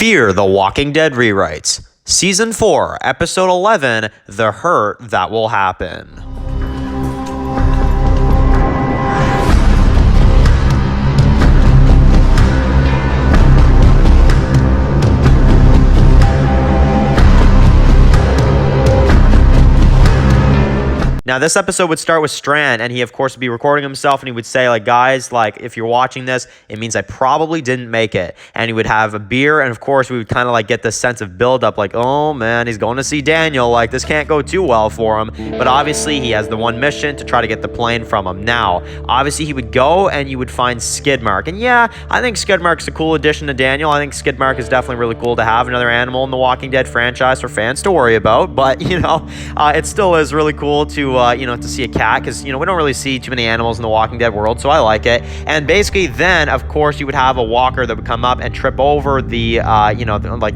Fear the Walking Dead Rewrites, Season 4, Episode 11, The Hurt That Will Happen. Now, this episode would start with Strand, and he, of course, would be recording himself, and he would say, like, guys, like, if you're watching this, it means I probably didn't make it. And he would have a beer, and, of course, we would kind of, like, get this sense of buildup, like, oh, man, he's going to see Daniel. Like, this can't go too well for him. But, obviously, he has the one mission to try to get the plane from him. Now, obviously, he would go, and you would find Skidmark. And, yeah, I think Skidmark's a cool addition to Daniel. I think Skidmark is definitely really cool to have another animal in the Walking Dead franchise for fans to worry about. But, you know, it still is really cool to to see a cat, because, we don't really see too many animals in the Walking Dead world, so I like it. And basically then, of course, you would have a walker that would come up and trip over the,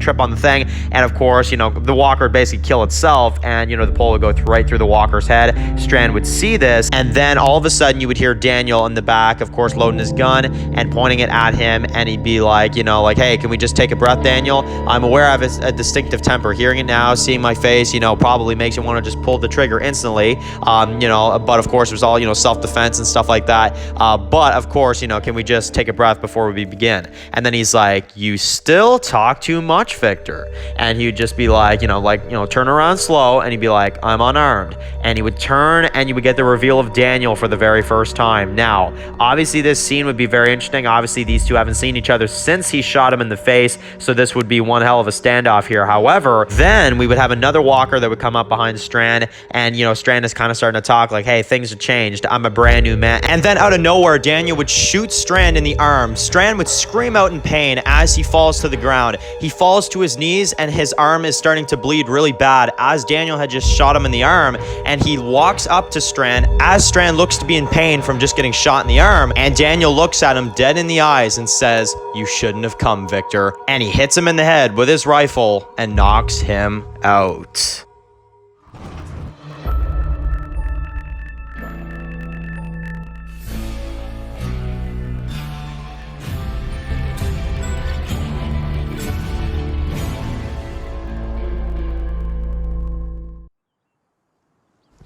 trip on the thing, and of course, the walker would basically kill itself, and, the pole would go right through the walker's head. Strand would see this, and then all of a sudden, you would hear Daniel in the back, of course, loading his gun and pointing it at him, and he'd be like, hey, can we just take a breath, Daniel? I'm aware I have a distinctive temper. Hearing it now, seeing my face, probably makes you want to just pull the trigger instantly. But of course, it was all, self-defense and stuff like that. But of course, can we just take a breath before we begin? And then he's like, you still talk too much, Victor. And he would just be like, turn around slow. And he'd be like, I'm unarmed. And he would turn, and you would get the reveal of Daniel for the very first time. Now, obviously, this scene would be very interesting. Obviously, these two haven't seen each other since he shot him in the face. So this would be one hell of a standoff here. However, then we would have another walker that would come up behind Strand. And, Strand is kind of starting to talk like, hey, things have changed. I'm a brand new man. And then out of nowhere, Daniel would shoot Strand in the arm. Strand would scream out in pain as he falls to the ground. He falls to his knees, and his arm is starting to bleed really bad as Daniel had just shot him in the arm. And he walks up to Strand as Strand looks to be in pain from just getting shot in the arm. And Daniel looks at him dead in the eyes and says, you shouldn't have come, Victor. And he hits him in the head with his rifle and knocks him out.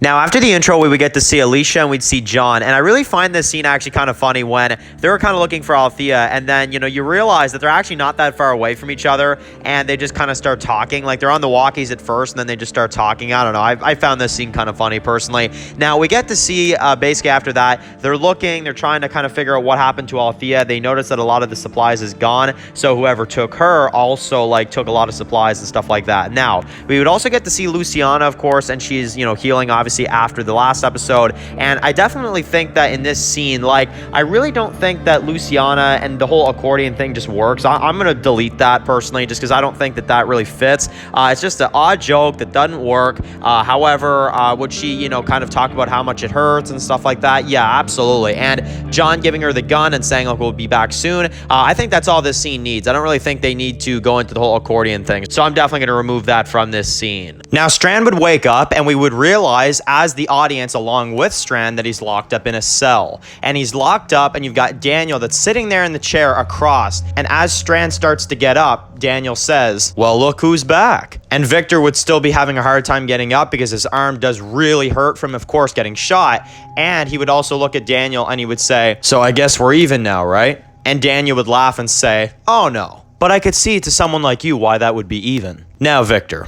Now, after the intro, we would get to see Alicia and we'd see John. And I really find this scene actually kind of funny when they were kind of looking for Althea. And then, you realize that they're actually not that far away from each other. And they just kind of start talking. Like, they're on the walkies at first, and then they just start talking. I don't know. I found this scene kind of funny, personally. Now, we get to see, basically after that, they're looking. They're trying to kind of figure out what happened to Althea. They notice that a lot of the supplies is gone. So whoever took her also, took a lot of supplies and stuff like that. Now, we would also get to see Luciana, of course. And she's, healing, obviously, after the last episode. And I definitely think that in this scene, I really don't think that Luciana and the whole accordion thing just works. I'm going to delete that personally, just because I don't think that really fits. It's just an odd joke that doesn't work. However, would she, kind of talk about how much it hurts and stuff like that? Yeah, absolutely. And John giving her the gun and saying, we'll be back soon. I think that's all this scene needs. I don't really think they need to go into the whole accordion thing. So I'm definitely going to remove that from this scene. Now, Strand would wake up, and we would realize as the audience along with Strand that he's locked up in a cell. And he's locked up, and you've got Daniel that's sitting there in the chair across. And as Strand starts to get up, Daniel says, well, look who's back. And Victor would still be having a hard time getting up because his arm does really hurt from, of course, getting shot. And he would also look at Daniel and he would say, so I guess we're even now, right? And Daniel would laugh and say, oh no, but I could see to someone like you why that would be even. Now, Victor,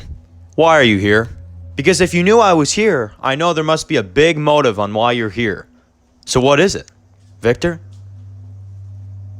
why are you here? Because if you knew I was here, I know there must be a big motive on why you're here. So what is it, Victor?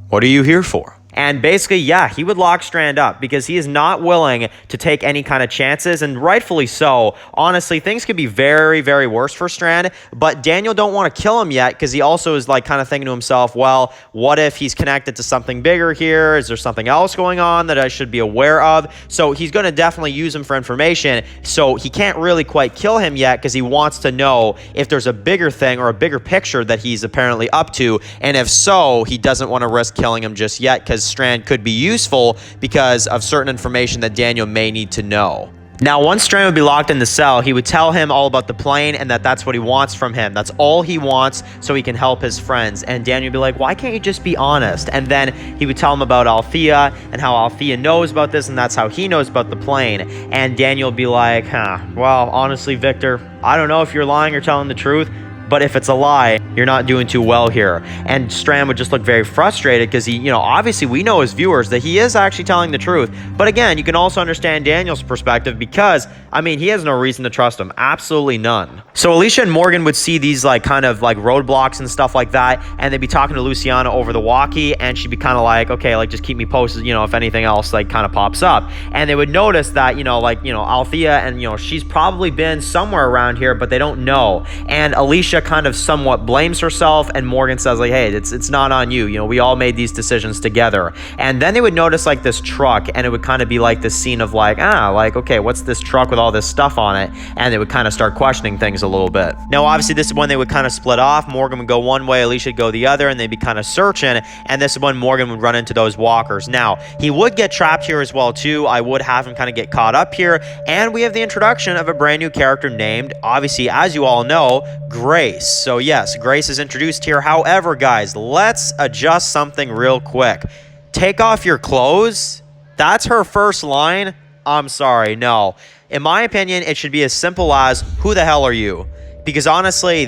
What are you here for? And basically, yeah, he would lock Strand up because he is not willing to take any kind of chances, and rightfully so. Honestly, things could be very, very worse for Strand, but Daniel don't want to kill him yet because he also is kind of thinking to himself, well, what if he's connected to something bigger here? Is there something else going on that I should be aware of? So he's going to definitely use him for information. So he can't really quite kill him yet because he wants to know if there's a bigger thing or a bigger picture that he's apparently up to. And if so, he doesn't want to risk killing him just yet because Strand could be useful because of certain information that Daniel may need to know. Now, once Strand would be locked in the cell, he would tell him all about the plane and that that's what he wants from him. That's all he wants so he can help his friends. And Daniel would be like, why can't you just be honest? And then he would tell him about Althea and how Althea knows about this and that's how he knows about the plane. And Daniel would be like, well, honestly, Victor, I don't know if you're lying or telling the truth, but if it's a lie, you're not doing too well here. And Strand would just look very frustrated because he, obviously we know as viewers that he is actually telling the truth. But again, you can also understand Daniel's perspective because, he has no reason to trust him. Absolutely none. So Alicia and Morgan would see these kind of roadblocks and stuff like that. And they'd be talking to Luciana over the walkie and she'd be kind of like, okay, just keep me posted, if anything else kind of pops up. And they would notice that, Althea and, she's probably been somewhere around here, but they don't know. And Alicia kind of somewhat blames herself and Morgan says hey, it's not on you, we all made these decisions together. And then they would notice this truck and it would kind of be this scene of okay, what's this truck with all this stuff on it? And they would kind of start questioning things a little bit. Now obviously this is when they would kind of split off. Morgan would go one way, Alicia would go the other, and they'd be kind of searching, and this is when Morgan would run into those walkers. Now he would get trapped here as well too. I would have him kind of get caught up here, and we have the introduction of a brand new character named, obviously as you all know, Grace. So yes, Grace is introduced here. However, guys, let's adjust something real quick. Take off your clothes. That's her first line. I'm sorry, no. In my opinion, it should be as simple as, who the hell are you? Because honestly,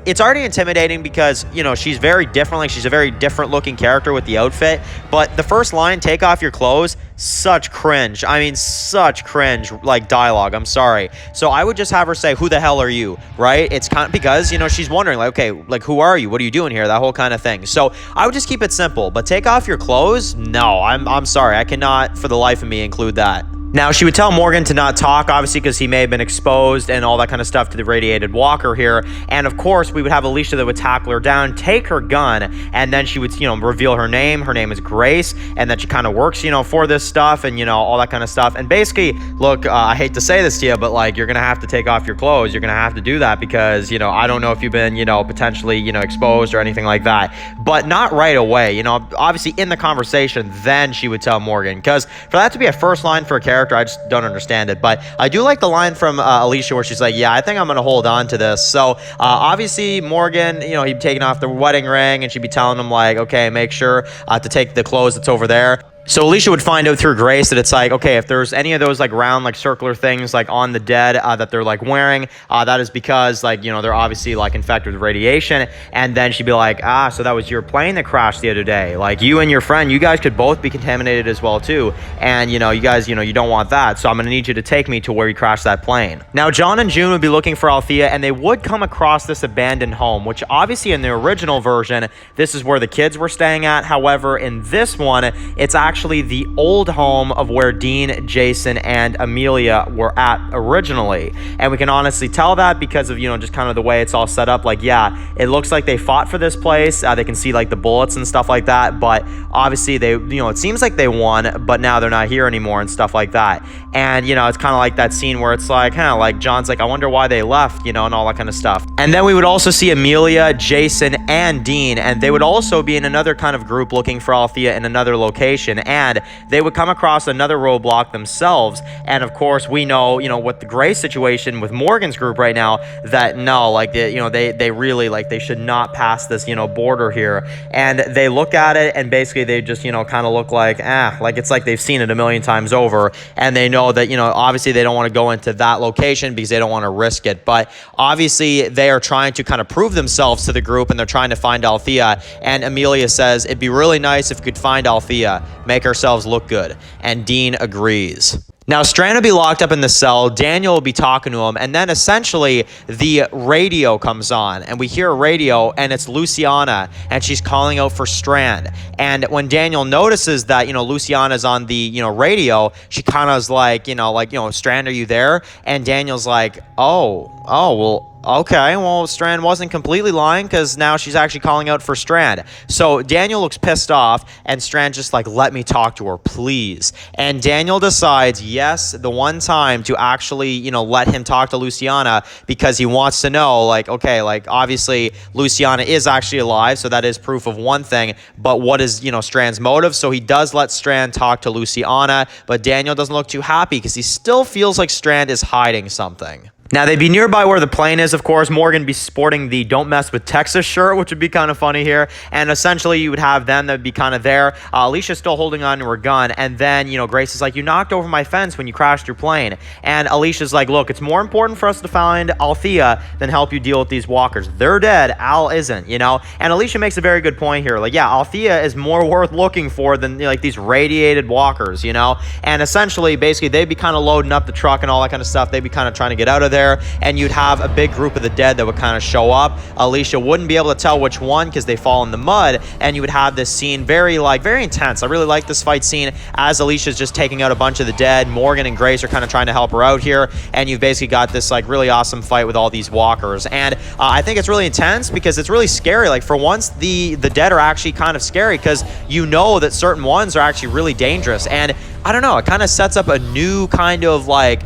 it's already intimidating because, she's very different. She's a very different looking character with the outfit. But the first line, take off your clothes, such cringe. Such cringe, dialogue. I'm sorry. So I would just have her say, who the hell are you? Right? It's kind of because, she's wondering, okay, who are you? What are you doing here? That whole kind of thing. So I would just keep it simple. But take off your clothes? No, I'm sorry. I cannot, for the life of me, include that. Now, she would tell Morgan to not talk, obviously, because he may have been exposed and all that kind of stuff to the radiated walker here. And, of course, we would have Alicia that would tackle her down, take her gun, and then she would, reveal her name. Her name is Grace, and that she kind of works, for this stuff and, all that kind of stuff. And basically, look, I hate to say this to you, but, you're going to have to take off your clothes. You're going to have to do that because, I don't know if you've been, potentially, exposed or anything like that. But not right away. Obviously, in the conversation, then she would tell Morgan. Because for that to be a first line for a character, I just don't understand it. But I do like the line from Alicia where she's like, yeah, I think I'm going to hold on to this. So obviously Morgan, he'd be taking off the wedding ring and she'd be telling him okay, make sure to take the clothes that's over there. So Alicia would find out through Grace that it's okay, if there's any of those round circular things on the dead that they're wearing, that is because they're obviously infected with radiation. And then she'd be like, so that was your plane that crashed the other day. You and your friend, you guys could both be contaminated as well too. And you guys, you don't want that. So I'm gonna need you to take me to where you crashed that plane. Now John and June would be looking for Althea, and they would come across this abandoned home, which obviously in the original version, this is where the kids were staying at. However, in this one, it's actually the old home of where Dean, Jason, and Amelia were at originally. And we can honestly tell that because of, just kind of the way it's all set up. Yeah, it looks like they fought for this place. They can see the bullets and stuff like that. But obviously they, it seems like they won, but now they're not here anymore and stuff like that. And, it's kind of like that scene where it's John's I wonder why they left, and all that kind of stuff. And then we would also see Amelia, Jason, and Dean, and they would also be in another kind of group looking for Althea in another location. And they would come across another roadblock themselves. And of course, we know, with the Grace situation with Morgan's group right now, that no, they really, they should not pass this, border here. And they look at it and basically they just, kind of look it's like they've seen it a million times over. And they know that, obviously they don't want to go into that location because they don't want to risk it. But obviously they are trying to kind of prove themselves to the group, and they're trying to find Althea. And Amelia says, it'd be really nice if we could find Althea, make ourselves look good. And Dean agrees. Now, Strand will be locked up in the cell. Daniel will be talking to him. And then essentially the radio comes on. And we hear a radio, and it's Luciana. And she's calling out for Strand. And when Daniel notices that, Luciana's on the, radio, she kind of is Strand, are you there? And Daniel's like, well, Okay, well, Strand wasn't completely lying because now she's actually calling out for Strand. So Daniel looks pissed off, and Strand just like, let me talk to her, please. And Daniel decides, yes, the one time to actually, let him talk to Luciana because he wants to know, like, okay, like, obviously Luciana is actually alive, so that is proof of one thing, but what is, Strand's motive? So he does let Strand talk to Luciana, but Daniel doesn't look too happy because he still feels like Strand is hiding something. Now, they'd be nearby where the plane is, of course. Morgan would be sporting the Don't Mess with Texas shirt, which would be kind of funny here. And essentially, you would have them that would be kind of there. Alicia's still holding on to her gun. And then, Grace is like, you knocked over my fence when you crashed your plane. And Alicia's like, look, it's more important for us to find Althea than help you deal with these walkers. They're dead. Al isn't, And Alicia makes a very good point here. Like, yeah, Althea is more worth looking for than, like, these radiated walkers, And essentially, basically, they'd be kind of loading up the truck and all that kind of stuff. They'd be kind of trying to get out of there. And you'd have a big group of the dead that would kind of show up. Alicia wouldn't be able to tell which one because they fall in the mud, and you would have this scene very intense. I really like this fight scene as Alicia's just taking out a bunch of the dead. Morgan and Grace are kind of trying to help her out here, and you've basically got this like really awesome fight with all these walkers. And I think it's really intense because it's really scary. Like, for once, the dead are actually kind of scary because that certain ones are actually really dangerous. And I don't know, it kind of sets up a new kind of like,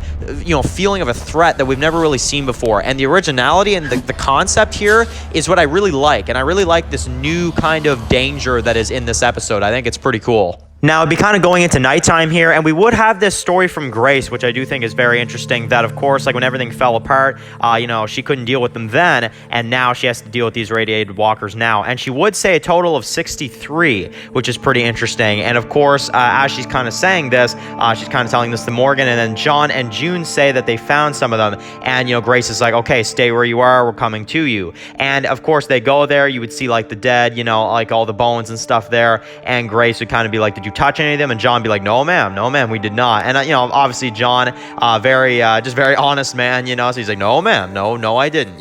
feeling of a threat that we've never really seen before. And the originality and the concept here is what I really like. And I really like this new kind of danger that is in this episode. I think it's pretty cool. Now, it'd be kind of going into nighttime here, and we would have this story from Grace, which I do think is very interesting, that, of course, like when everything fell apart, she couldn't deal with them then, and now she has to deal with these radiated walkers now. And she would say a total of 63, which is pretty interesting. And, of course, as she's kind of saying this, she's kind of telling this to Morgan, and then John and June say that they found some of them, and, Grace is like, okay, stay where you are, we're coming to you. And, of course, they go there, you would see, like, the dead, like all the bones and stuff there, and Grace would kind of be like, did you touch any of them? And John be like, no ma'am, we did not. And obviously John, very honest man, so he's like, no ma'am, no I didn't,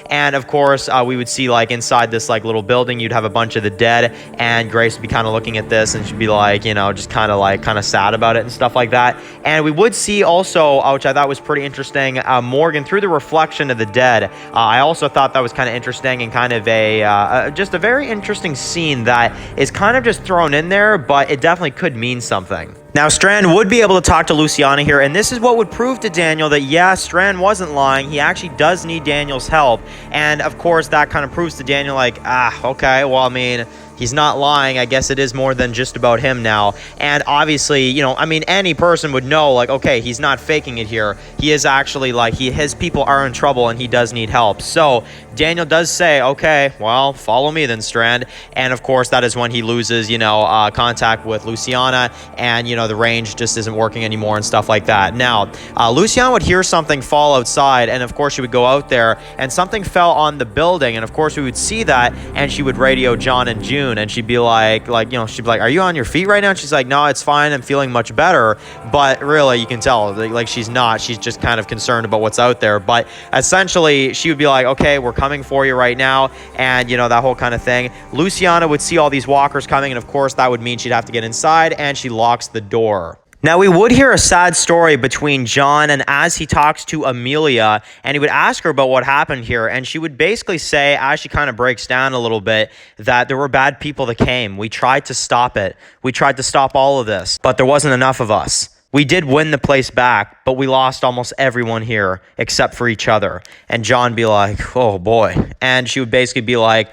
and of course we would see like inside this like little building, you'd have a bunch of the dead, and Grace would be kind of looking at this, and she'd be like, just kind of sad about it and stuff like that. And we would see also, which I thought was pretty interesting, Morgan through the reflection of the dead. I also thought that was kind of interesting and kind of just a very interesting scene that is kind of just thrown in there, but it definitely could mean something. Now, Strand would be able to talk to Luciana here, and this is what would prove to Daniel that, yeah, Strand wasn't lying. He actually does need Daniel's help. And, of course, that kind of proves to Daniel, like, okay, well, I mean, he's not lying. I guess it is more than just about him now. And obviously, any person would know, like, okay, he's not faking it here. He is actually, like, his people are in trouble, and he does need help. So Daniel does say, okay, well, follow me then, Strand. And, of course, that is when he loses, contact with Luciana, and, the range just isn't working anymore and stuff like that. Now, Luciana would hear something fall outside, and, of course, she would go out there, and something fell on the building, and, of course, we would see that, and she would radio John and June, and she'd be like, she'd be like, are you on your feet right now? And she's like, no, it's fine. I'm feeling much better. But really, you can tell, like, she's not. She's just kind of concerned about what's out there. But essentially, she would be like, okay, we're coming for you right now. And, that whole kind of thing. Luciana would see all these walkers coming. And, of course, that would mean she'd have to get inside. And she locks the door. Now, we would hear a sad story between John, and as he talks to Amelia, and he would ask her about what happened here, and she would basically say, as she kind of breaks down a little bit, that there were bad people that came. We tried to stop it. We tried to stop all of this, but there wasn't enough of us. We did win the place back, but we lost almost everyone here except for each other. And John be like, oh boy. And she would basically be like,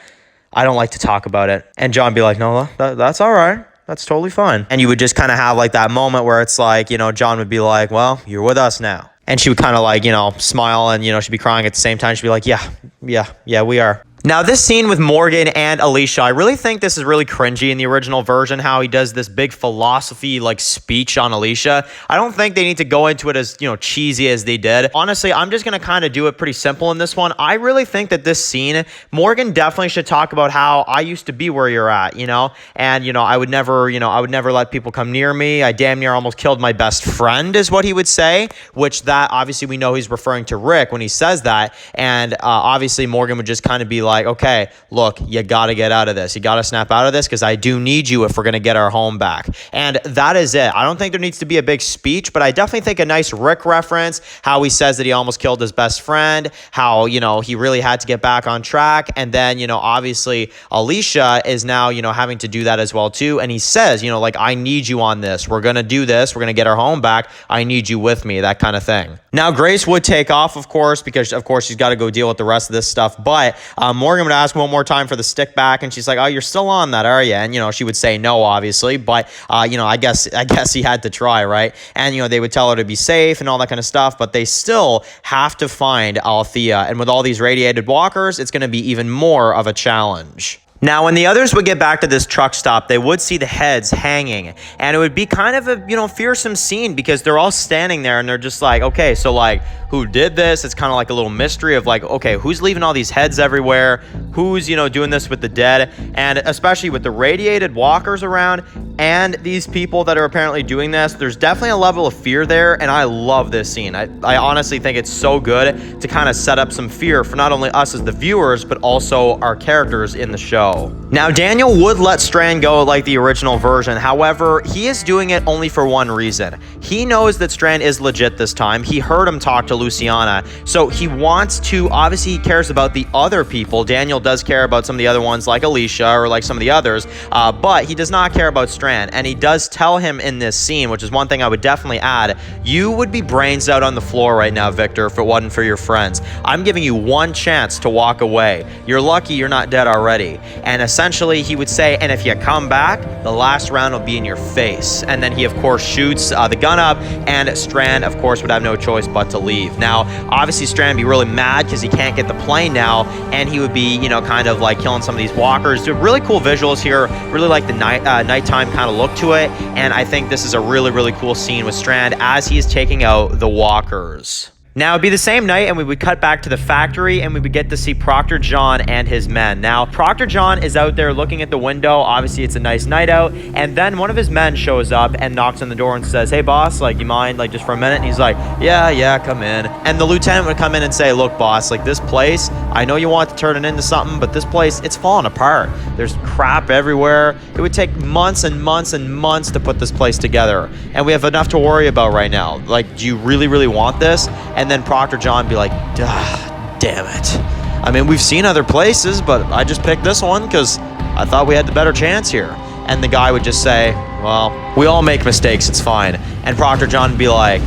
I don't like to talk about it. And John be like, no, that's all right. That's totally fine. And you would just kind of have like that moment where it's like, John would be like, well, you're with us now. And she would kind of like, smile, and, she'd be crying at the same time. She'd be like, yeah, we are. Now, this scene with Morgan and Alicia, I really think this is really cringy in the original version, how he does this big philosophy, like, speech on Alicia. I don't think they need to go into it as, cheesy as they did. Honestly, I'm just going to kind of do it pretty simple in this one. I really think that this scene, Morgan definitely should talk about how I used to be where you're at, and, I would never let people come near me. I damn near almost killed my best friend is what he would say, which that obviously we know he's referring to Rick when he says that. And obviously Morgan would just kind of be like, okay, look, you got to get out of this. You got to snap out of this because I do need you if we're going to get our home back. And that is it. I don't think there needs to be a big speech, but I definitely think a nice Rick reference, how he says that he almost killed his best friend, how, you know, he really had to get back on track. And then, you know, obviously Alicia is now, you know, having to do that as well too. And he says, you know, like, I need you on this. We're going to do this. We're going to get our home back. I need you with me, that kind of thing. Now, Grace would take off, of course, because, of course, she's got to go deal with the rest of this stuff. But Morgan would ask one more time for the stick back, and she's like, oh, you're still on that, are you? And, you know, she would say no, obviously. But, you know, I guess he had to try, right? And, you know, they would tell her to be safe and all that kind of stuff. But they still have to find Althea. And with all these radiated walkers, it's going to be even more of a challenge. Now, when the others would get back to this truck stop, they would see the heads hanging, and it would be kind of a, you know, fearsome scene because they're all standing there and they're just like, okay, so like, who did this? It's kind of like a little mystery of like, okay, who's leaving all these heads everywhere? Who's, you know, doing this with the dead? And especially with the radiated walkers around and these people that are apparently doing this, there's definitely a level of fear there, and I love this scene. I honestly think it's so good to kind of set up some fear for not only us as the viewers, but also our characters in the show. Now, Daniel would let Strand go like the original version. However, he is doing it only for one reason. He knows that Strand is legit this time. He heard him talk to Luciana. So he wants to, obviously he cares about the other people. Daniel does care about some of the other ones like Alicia or like some of the others, but he does not care about Strand. And he does tell him in this scene, which is one thing I would definitely add, you would be brains out on the floor right now, Victor, if it wasn't for your friends. I'm giving you one chance to walk away. You're lucky you're not dead already. And essentially he would say, and if you come back, the last round will be in your face. And then he, of course, shoots the gun up, and Strand, of course, would have no choice but to leave. Now, obviously, Strand would be really mad because he can't get the plane now, and he would be, you know, kind of like killing some of these walkers. Really cool visuals here. Really like the nighttime kind of look to it, and I think this is a really, really cool scene with Strand as he is taking out the walkers. Now, it'd be the same night, and we would cut back to the factory, and we would get to see Proctor John and his men. Now, Proctor John is out there looking at the window. Obviously, it's a nice night out. And then one of his men shows up and knocks on the door and says, hey, boss, like, you mind, like, just for a minute? And he's like, yeah, come in. And the lieutenant would come in and say, look, boss, like, this place, I know you want to turn it into something, but this place, it's falling apart. There's crap everywhere. It would take months and months and months to put this place together. And we have enough to worry about right now. Like, do you really, really want this? And then Proctor John would be like, damn it. I mean, we've seen other places, but I just picked this one because I thought we had the better chance here. And the guy would just say, well, we all make mistakes, it's fine. And Proctor John would be like,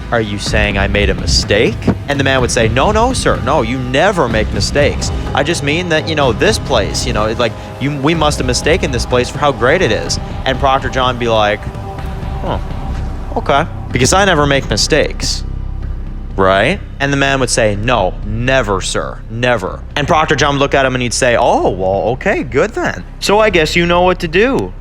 are you saying I made a mistake? And the man would say, no, sir. No, you never make mistakes. I just mean that, you know, this place, you know, like, we must have mistaken this place for how great it is. And Proctor John would be like, oh, okay. Because I never make mistakes. Right? And the man would say, no, never, sir, never. And Proctor John would look at him and he'd say, oh, well, okay, good then. So I guess you know what to do.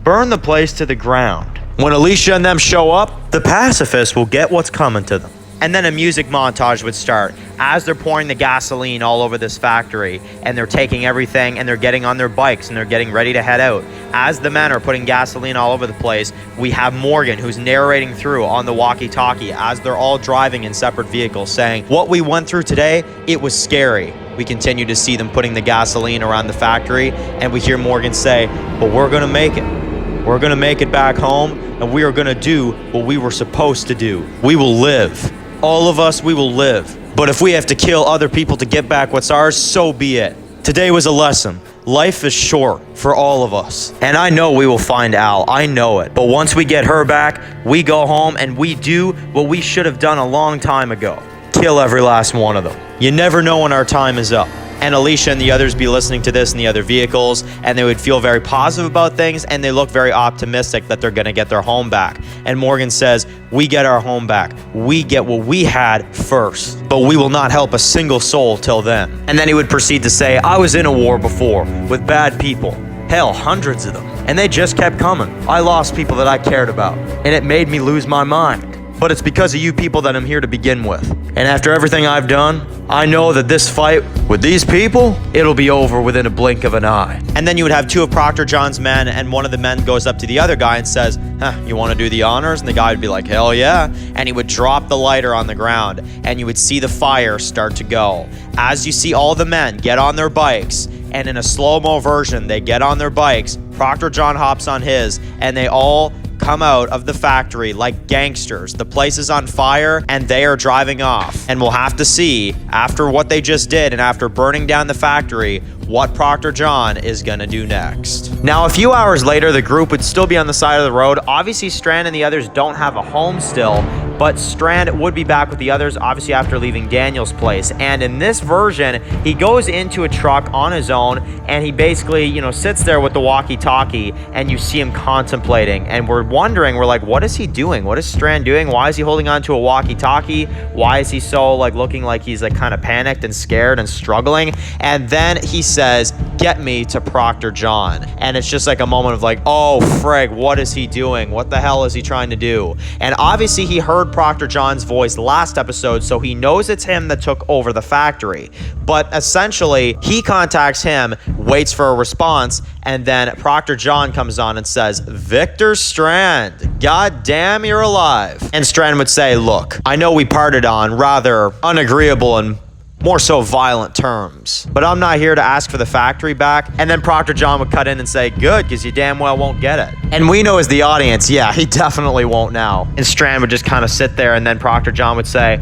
Burn the place to the ground. When Alicia and them show up, the pacifists will get what's coming to them. And then a music montage would start as they're pouring the gasoline all over this factory, and they're taking everything and they're getting on their bikes and they're getting ready to head out. As the men are putting gasoline all over the place, we have Morgan, who's narrating through on the walkie-talkie as they're all driving in separate vehicles, saying, what we went through today, it was scary. We continue to see them putting the gasoline around the factory, and we hear Morgan say, but we're gonna make it. We're gonna make it back home, and we are gonna do what we were supposed to do. We will live. All of us, we will live. But if we have to kill other people to get back what's ours, so be it. Today was a lesson. Life is short for all of us. And I know we will find Al. I know it. But once we get her back, we go home and we do what we should have done a long time ago. Kill every last one of them. You never know when our time is up. And Alicia and the others be listening to this in the other vehicles, and they would feel very positive about things, and they look very optimistic that they're going to get their home back. And Morgan says, we get our home back. We get what we had first, but we will not help a single soul till then. And then he would proceed to say, I was in a war before with bad people. Hell, hundreds of them. And they just kept coming. I lost people that I cared about, and it made me lose my mind. but it's because of you people that I'm here to begin with. And after everything I've done, I know that this fight with these people, it'll be over within a blink of an eye. And then you would have two of Proctor John's men, and one of the men goes up to the other guy and says, you want to do the honors? And the guy would be like, hell yeah. And he would drop the lighter on the ground, and you would see the fire start to go. As you see all the men get on their bikes, and in a slow-mo version, they get on their bikes, Proctor John hops on his, and they all come out of the factory like gangsters. The place is on fire and they are driving off. And we'll have to see, after what they just did and after burning down the factory, what Proctor John is gonna do next. Now, a few hours later, the group would still be on the side of the road. Obviously, Strand and the others don't have a home still, but Strand would be back with the others, obviously after leaving Daniel's place. And in this version, he goes into a truck on his own, and he basically, sits there with the walkie-talkie, and you see him contemplating. And we're wondering, we're like, what is he doing? What is Strand doing? Why is he holding on to a walkie-talkie? Why is he so, looking like he's, kind of panicked and scared and struggling? And then he says, get me to Proctor John. And it's just like a moment of oh, frig, what is he doing? What the hell is he trying to do? And obviously he heard Proctor John's voice last episode, so he knows it's him that took over the factory. But essentially, he contacts him, waits for a response, and then Proctor John comes on and says, Victor Strand, god damn, you're alive. And Strand would say, look, I know we parted on rather unagreeable and more so violent terms, but I'm not here to ask for the factory back. And then Proctor John would cut in and say, good, because you damn well won't get it. And we know as the audience, yeah, he definitely won't now. And Strand would just kind of sit there, and then Proctor John would say,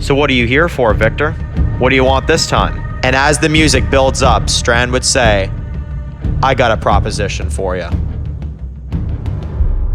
so what are you here for, Victor? What do you want this time? And as the music builds up, Strand would say, I got a proposition for you.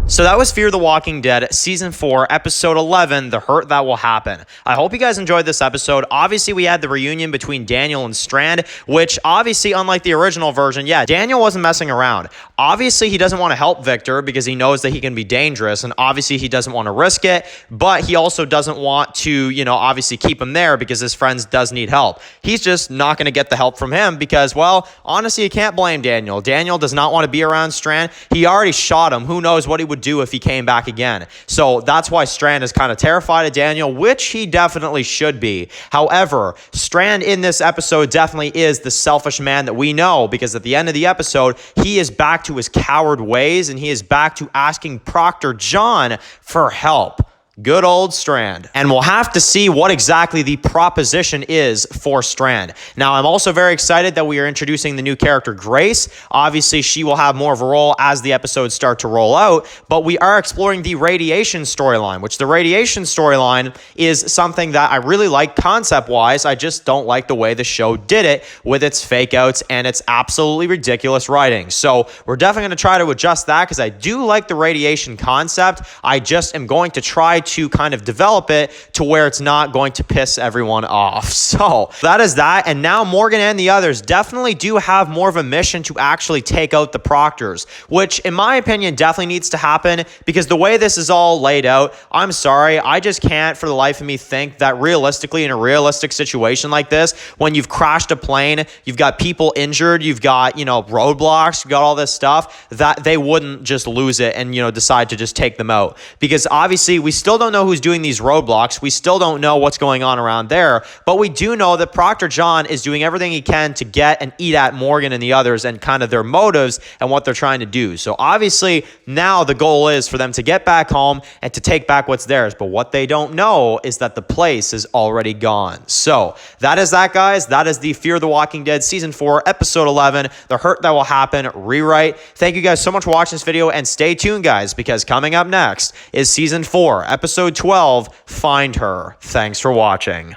So that was Fear the Walking Dead, Season 4, Episode 11, The Hurt That Will Happen. I hope you guys enjoyed this episode. Obviously, we had the reunion between Daniel and Strand, which obviously, unlike the original version, yeah, Daniel wasn't messing around. Obviously, he doesn't want to help Victor because he knows that he can be dangerous, and obviously, he doesn't want to risk it, but he also doesn't want to, obviously keep him there because his friends does need help. He's just not going to get the help from him because, well, honestly, you can't blame Daniel. Daniel does not want to be around Strand. He already shot him. Who knows what he would do if he came back again. So that's why Strand is kind of terrified of Daniel, which he definitely should be. However, Strand in this episode definitely is the selfish man that we know, because at the end of the episode, he is back to his coward ways and he is back to asking Proctor John for help. Good old Strand. And we'll have to see what exactly the proposition is for Strand. Now, I'm also very excited that we are introducing the new character, Grace. Obviously, she will have more of a role as the episodes start to roll out, but we are exploring the radiation storyline, which the radiation storyline is something that I really like concept-wise. I just don't like the way the show did it with its fake-outs and its absolutely ridiculous writing. So we're definitely going to try to adjust that because I do like the radiation concept. I just am going to try to kind of develop it to where it's not going to piss everyone off. So that is that. And now Morgan and the others definitely do have more of a mission to actually take out the Proctors, which in my opinion definitely needs to happen because the way this is all laid out, I'm sorry, I just can't for the life of me think that realistically in a realistic situation like this, when you've crashed a plane, you've got people injured, you've got, roadblocks, you've got all this stuff, that they wouldn't just lose it and, decide to just take them out. Because obviously we still don't know who's doing these roadblocks. We still don't know what's going on around there, but we do know that Proctor John is doing everything he can to get and eat at Morgan and the others and kind of their motives and what they're trying to do. So obviously now the goal is for them to get back home and to take back what's theirs. But what they don't know is that the place is already gone. So that is that, guys. That is the Fear the Walking Dead Season 4, Episode 11, The Hurt That Will Happen rewrite. Thank you guys so much for watching this video, and stay tuned, guys, because coming up next is Season 4, Episode 12, Find Her. Thanks for watching.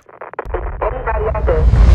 Anybody out there?